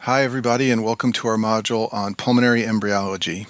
Hi everybody and welcome to our module on pulmonary embryology.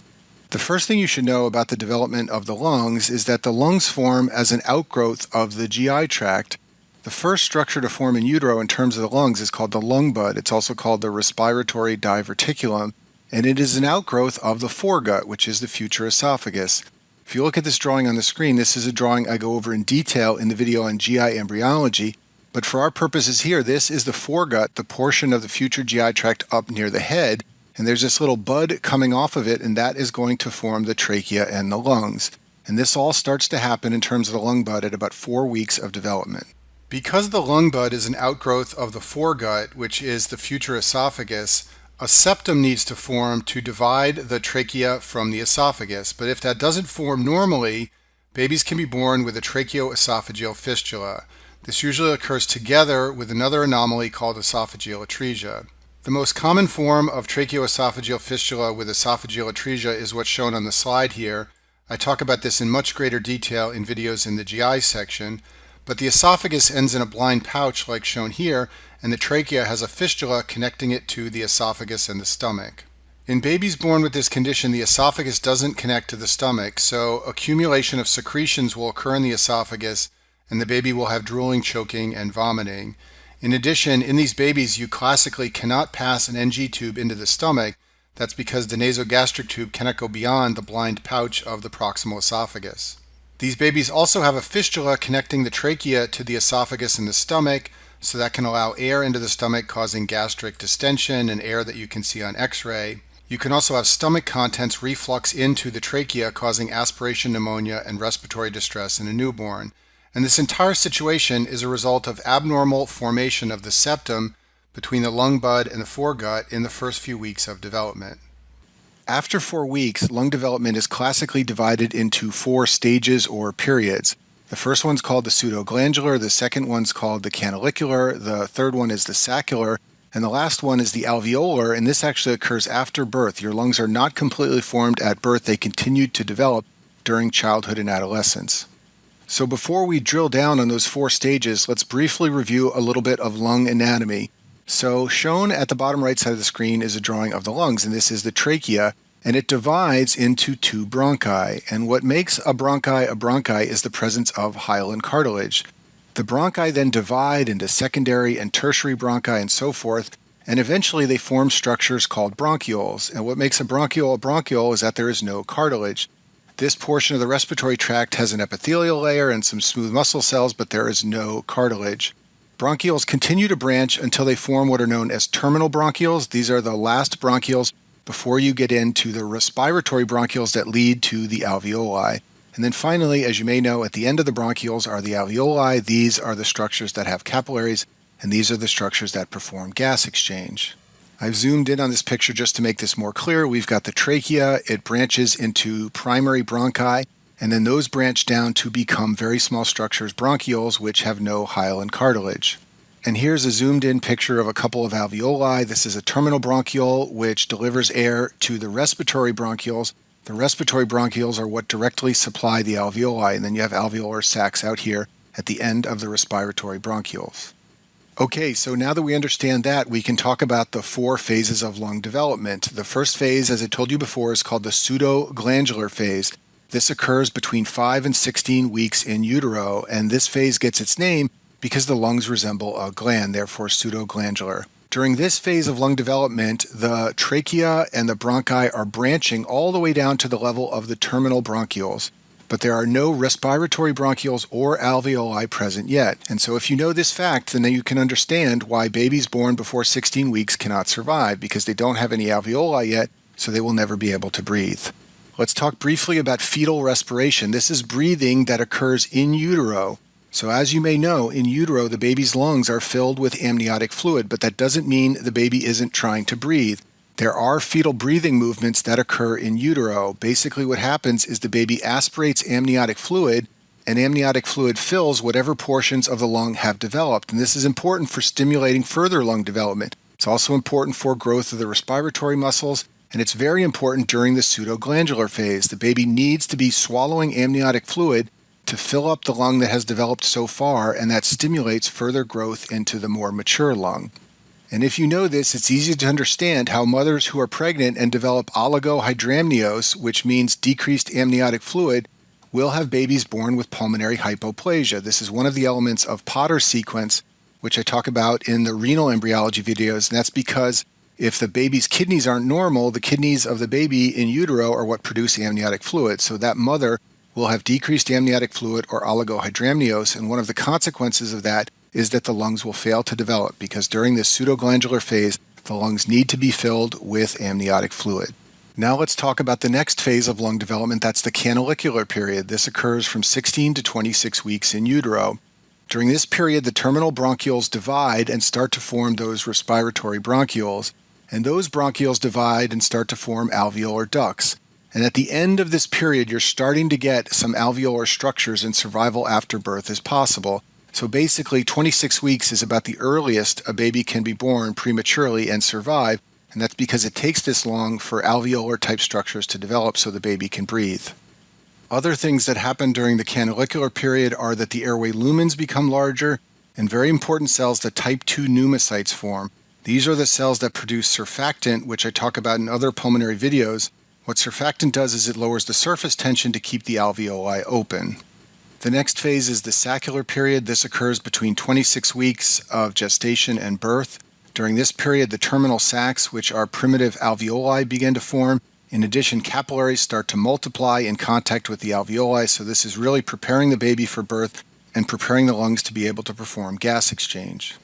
The first thing you should know about the development of the lungs is that the lungs form as an outgrowth of the GI tract. The first structure to form in utero in terms of the lungs is called the lung bud. It's also called the respiratory diverticulum, and it is an outgrowth of the foregut, which is the future esophagus. If you look at this drawing on the screen, this is a drawing I go over in detail in the video on GI embryology. But for our purposes here, this is the foregut, the portion of the future GI tract up near the head, and there's this little bud coming off of it, and that is going to form the trachea and the lungs. And this all starts to happen in terms of the lung bud at about 4 weeks of development. Because the lung bud is an outgrowth of the foregut, which is the future esophagus, a septum needs to form to divide the trachea from the esophagus. But if that doesn't form normally, babies can be born with a tracheoesophageal fistula. This usually occurs together with another anomaly called esophageal atresia. The most common form of tracheoesophageal fistula with esophageal atresia is what's shown on the slide here. I talk about this in much greater detail in videos in the GI section, but the esophagus ends in a blind pouch like shown here, and the trachea has a fistula connecting it to the esophagus and the stomach. In babies born with this condition, the esophagus doesn't connect to the stomach, so accumulation of secretions will occur in the esophagus, and the baby will have drooling, choking, and vomiting. In addition, in these babies, you classically cannot pass an NG tube into the stomach. That's because the nasogastric tube cannot go beyond the blind pouch of the proximal esophagus. These babies also have a fistula connecting the trachea to the esophagus and the stomach, so that can allow air into the stomach, causing gastric distension and air that you can see on X-ray. You can also have stomach contents reflux into the trachea, causing aspiration pneumonia and respiratory distress in a newborn. And this entire situation is a result of abnormal formation of the septum between the lung bud and the foregut in the first few weeks of development. After 4 weeks, lung development is classically divided into 4 stages or periods. The first one's called the pseudoglandular, the second one's called the canalicular, the third one is the saccular, and the last one is the alveolar, and this actually occurs after birth. Your lungs are not completely formed at birth, they continue to develop during childhood and adolescence. So before we drill down on those 4 stages, let's briefly review a little bit of lung anatomy. So shown at the bottom right side of the screen is a drawing of the lungs, and this is the trachea, and it divides into 2 bronchi. And what makes a bronchi is the presence of hyaline cartilage. The bronchi then divide into secondary and tertiary bronchi and so forth, and eventually they form structures called bronchioles. And what makes a bronchiole is that there is no cartilage. This portion of the respiratory tract has an epithelial layer and some smooth muscle cells, but there is no cartilage. Bronchioles continue to branch until they form what are known as terminal bronchioles. These are the last bronchioles before you get into the respiratory bronchioles that lead to the alveoli. And then finally, as you may know, at the end of the bronchioles are the alveoli. These are the structures that have capillaries, and these are the structures that perform gas exchange. I've zoomed in on this picture just to make this more clear. We've got the trachea. It branches into primary bronchi, and then those branch down to become very small structures, bronchioles, which have no hyaline cartilage. And here's a zoomed in picture of a couple of alveoli. This is a terminal bronchiole, which delivers air to the respiratory bronchioles. The respiratory bronchioles are what directly supply the alveoli, and then you have alveolar sacs out here at the end of the respiratory bronchioles. Okay, so now that we understand that, we can talk about the 4 phases of lung development. The first phase, as I told you before, is called the pseudoglandular phase. This occurs between 5 and 16 weeks in utero, and this phase gets its name because the lungs resemble a gland, therefore pseudoglandular. During this phase of lung development, the trachea and the bronchi are branching all the way down to the level of the terminal bronchioles. But there are no respiratory bronchioles or alveoli present yet. And so if you know this fact, then you can understand why babies born before 16 weeks cannot survive, because they don't have any alveoli yet, so they will never be able to breathe. Let's talk briefly about fetal respiration. This is breathing that occurs in utero. So as you may know, in utero, the baby's lungs are filled with amniotic fluid, but that doesn't mean the baby isn't trying to breathe. There are fetal breathing movements that occur in utero. Basically what happens is the baby aspirates amniotic fluid, and amniotic fluid fills whatever portions of the lung have developed. And this is important for stimulating further lung development. It's also important for growth of the respiratory muscles, and it's very important during the pseudoglandular phase. The baby needs to be swallowing amniotic fluid to fill up the lung that has developed so far, and that stimulates further growth into the more mature lung. And if you know this, it's easy to understand how mothers who are pregnant and develop oligohydramnios, which means decreased amniotic fluid, will have babies born with pulmonary hypoplasia. This is one of the elements of Potter's sequence, which I talk about in the renal embryology videos, and that's because if the baby's kidneys aren't normal, the kidneys of the baby in utero are what produce amniotic fluid. So that mother will have decreased amniotic fluid or oligohydramnios, and one of the consequences of that is that the lungs will fail to develop because during this pseudoglandular phase, the lungs need to be filled with amniotic fluid. Now let's talk about the next phase of lung development. That's the canalicular period. This occurs from 16 to 26 weeks in utero. During this period, the terminal bronchioles divide and start to form those respiratory bronchioles, and those bronchioles divide and start to form alveolar ducts. And at the end of this period, you're starting to get some alveolar structures, and survival after birth is possible. So basically, 26 weeks is about the earliest a baby can be born prematurely and survive, and that's because it takes this long for alveolar type structures to develop so the baby can breathe. Other things that happen during the canalicular period are that the airway lumens become larger, and very important cells, the type 2 pneumocytes, form. These are the cells that produce surfactant, which I talk about in other pulmonary videos. What surfactant does is it lowers the surface tension to keep the alveoli open. The next phase is the saccular period. This occurs between 26 weeks of gestation and birth. During this period, the terminal sacs, which are primitive alveoli, begin to form. In addition, capillaries start to multiply in contact with the alveoli, so this is really preparing the baby for birth and preparing the lungs to be able to perform gas exchange.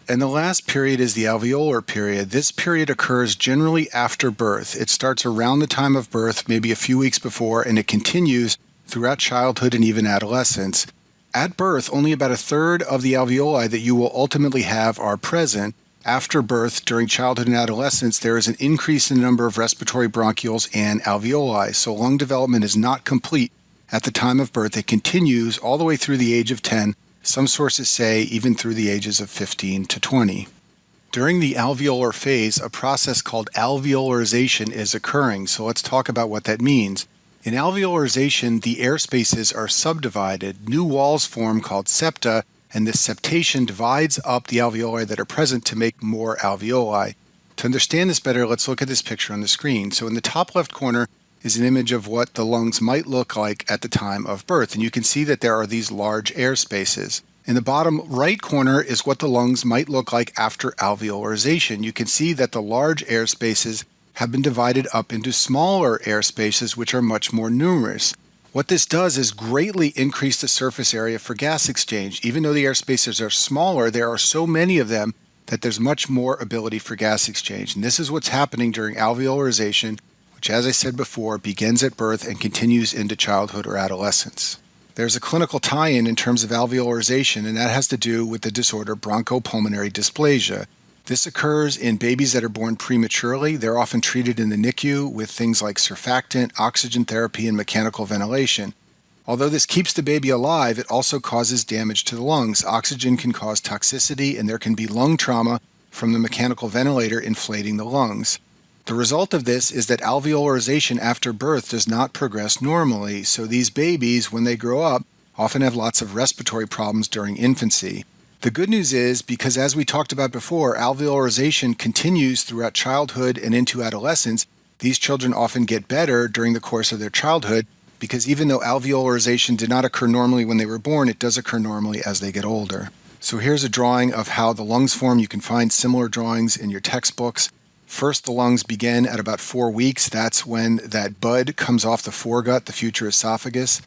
And the last period is the alveolar period. This period occurs generally after birth. It starts around the time of birth, maybe a few weeks before, and it continues throughout childhood and even adolescence. At birth, only about a third of the alveoli that you will ultimately have are present. After birth, during childhood and adolescence, there is an increase in the number of respiratory bronchioles and alveoli, so lung development is not complete at the time of birth. It continues all the way through the age of 10. Some sources say even through the ages of 15 to 20. During the alveolar phase, a process called alveolarization is occurring, so let's talk about what that means. In alveolarization, the air spaces are subdivided. New walls form called septa, and this septation divides up the alveoli that are present to make more alveoli. To understand this better, let's look at this picture on the screen. So in the top left corner is an image of what the lungs might look like at the time of birth, and you can see that there are these large air spaces. In the bottom right corner is what the lungs might look like after alveolarization. You can see that the large air spaces have been divided up into smaller air spaces, which are much more numerous. What this does is greatly increase the surface area for gas exchange. Even though the air spaces are smaller, there are so many of them that there's much more ability for gas exchange. And this is what's happening during alveolarization, which, as I said before, begins at birth and continues into childhood or adolescence. There's a clinical tie-in terms of alveolarization, and that has to do with the disorder bronchopulmonary dysplasia. This occurs in babies that are born prematurely. They're often treated in the NICU with things like surfactant, oxygen therapy, and mechanical ventilation. Although this keeps the baby alive, it also causes damage to the lungs. Oxygen can cause toxicity, and there can be lung trauma from the mechanical ventilator inflating the lungs. The result of this is that alveolarization after birth does not progress normally, so these babies, when they grow up, often have lots of respiratory problems during infancy. The good news is, because as we talked about before, alveolarization continues throughout childhood and into adolescence, these children often get better during the course of their childhood, because even though alveolarization did not occur normally when they were born, it does occur normally as they get older. So here's a drawing of how the lungs form. You can find similar drawings in your textbooks. First, the lungs begin at about 4 weeks. That's when that bud comes off the foregut, the future esophagus.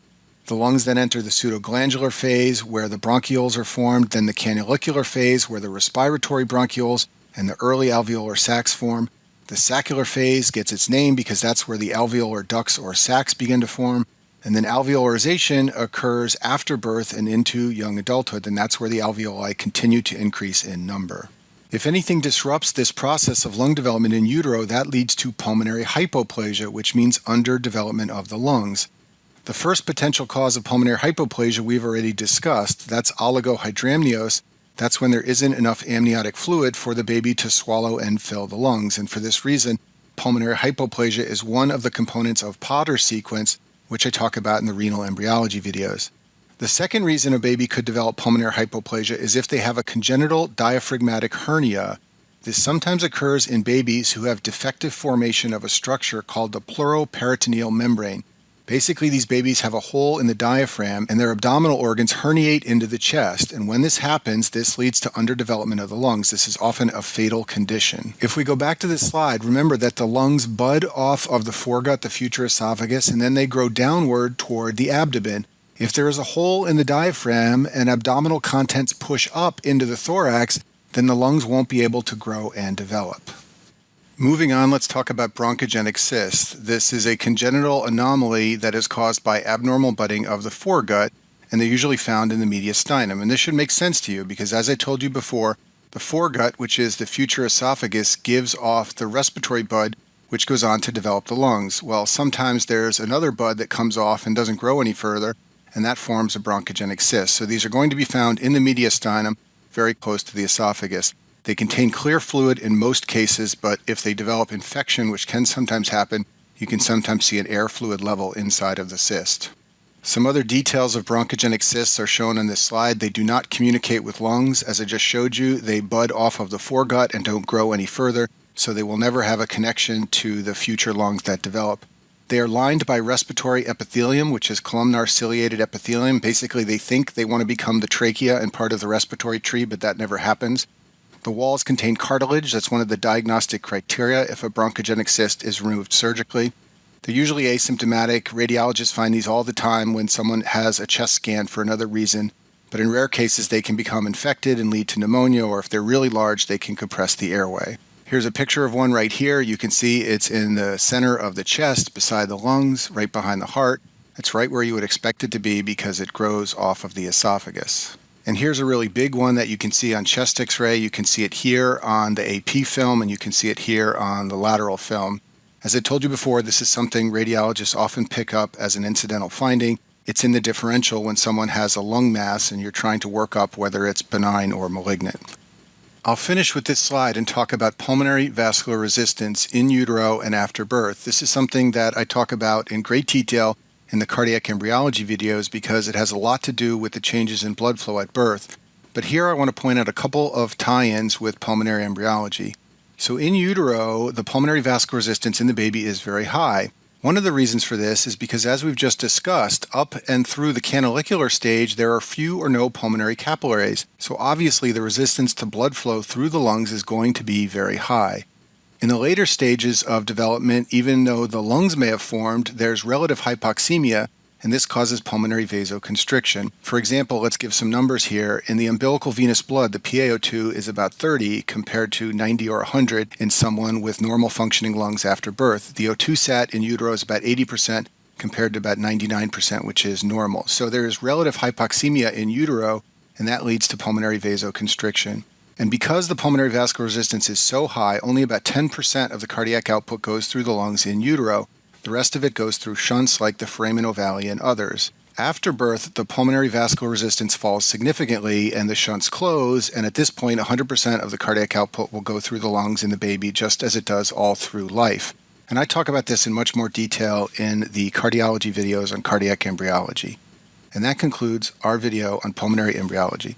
The lungs then enter the pseudoglandular phase, where the bronchioles are formed, then the canalicular phase, where the respiratory bronchioles and the early alveolar sacs form. The saccular phase gets its name because that's where the alveolar ducts or sacs begin to form. And then alveolarization occurs after birth and into young adulthood, and that's where the alveoli continue to increase in number. If anything disrupts this process of lung development in utero, that leads to pulmonary hypoplasia, which means underdevelopment of the lungs. The first potential cause of pulmonary hypoplasia we've already discussed. That's oligohydramnios. That's when there isn't enough amniotic fluid for the baby to swallow and fill the lungs. And for this reason, pulmonary hypoplasia is one of the components of Potter's sequence, which I talk about in the renal embryology videos. The second reason a baby could develop pulmonary hypoplasia is if they have a congenital diaphragmatic hernia. This sometimes occurs in babies who have defective formation of a structure called the pleuroperitoneal membrane. Basically, these babies have a hole in the diaphragm and their abdominal organs herniate into the chest, and when this happens, this leads to underdevelopment of the lungs. This is often a fatal condition. If we go back to this slide, remember that the lungs bud off of the foregut, the future esophagus, and then they grow downward toward the abdomen. If there is a hole in the diaphragm and abdominal contents push up into the thorax, then the lungs won't be able to grow and develop. Moving on, let's talk about bronchogenic cysts. This is a congenital anomaly that is caused by abnormal budding of the foregut, and they're usually found in the mediastinum. And this should make sense to you because, as I told you before, the foregut, which is the future esophagus, gives off the respiratory bud, which goes on to develop the lungs. Well, sometimes there's another bud that comes off and doesn't grow any further, and that forms a bronchogenic cyst. So these are going to be found in the mediastinum, very close to the esophagus. They contain clear fluid in most cases, but if they develop infection, which can sometimes happen, you can sometimes see an air fluid level inside of the cyst. Some other details of bronchogenic cysts are shown on this slide. They do not communicate with lungs. As I just showed you, they bud off of the foregut and don't grow any further, so they will never have a connection to the future lungs that develop. They are lined by respiratory epithelium, which is columnar ciliated epithelium. Basically, they think they want to become the trachea and part of the respiratory tree, but that never happens. The walls contain cartilage. That's one of the diagnostic criteria if a bronchogenic cyst is removed surgically. They're usually asymptomatic. Radiologists find these all the time when someone has a chest scan for another reason, but in rare cases they can become infected and lead to pneumonia, or if they're really large, they can compress the airway. Here's a picture of one right here. You can see it's in the center of the chest, beside the lungs, right behind the heart. That's right where you would expect it to be because it grows off of the esophagus. And here's a really big one that you can see on chest x-ray. You can see it here on the AP film, and you can see it here on the lateral film. As I told you before, this is something radiologists often pick up as an incidental finding. It's in the differential when someone has a lung mass and you're trying to work up whether it's benign or malignant. I'll finish with this slide and talk about pulmonary vascular resistance in utero and after birth. This is something that I talk about in great detail in the cardiac embryology videos because it has a lot to do with the changes in blood flow at birth. But here I want to point out a couple of tie-ins with pulmonary embryology. So in utero, the pulmonary vascular resistance in the baby is very high. One of the reasons for this is because, as we've just discussed, up and through the canalicular stage, there are few or no pulmonary capillaries. So obviously the resistance to blood flow through the lungs is going to be very high. In the later stages of development, even though the lungs may have formed, there's relative hypoxemia, and this causes pulmonary vasoconstriction. For example, let's give some numbers here. In the umbilical venous blood, the PaO2 is about 30 compared to 90 or 100 in someone with normal functioning lungs after birth. The O2 sat in utero is about 80% compared to about 99%, which is normal. So there is relative hypoxemia in utero, and that leads to pulmonary vasoconstriction. And because the pulmonary vascular resistance is so high, only about 10% of the cardiac output goes through the lungs in utero. The rest of it goes through shunts like the foramen ovale and others. After birth, the pulmonary vascular resistance falls significantly and the shunts close, and at this point 100% of the cardiac output will go through the lungs in the baby just as it does all through life. And I talk about this in much more detail in the cardiology videos on cardiac embryology. And that concludes our video on pulmonary embryology.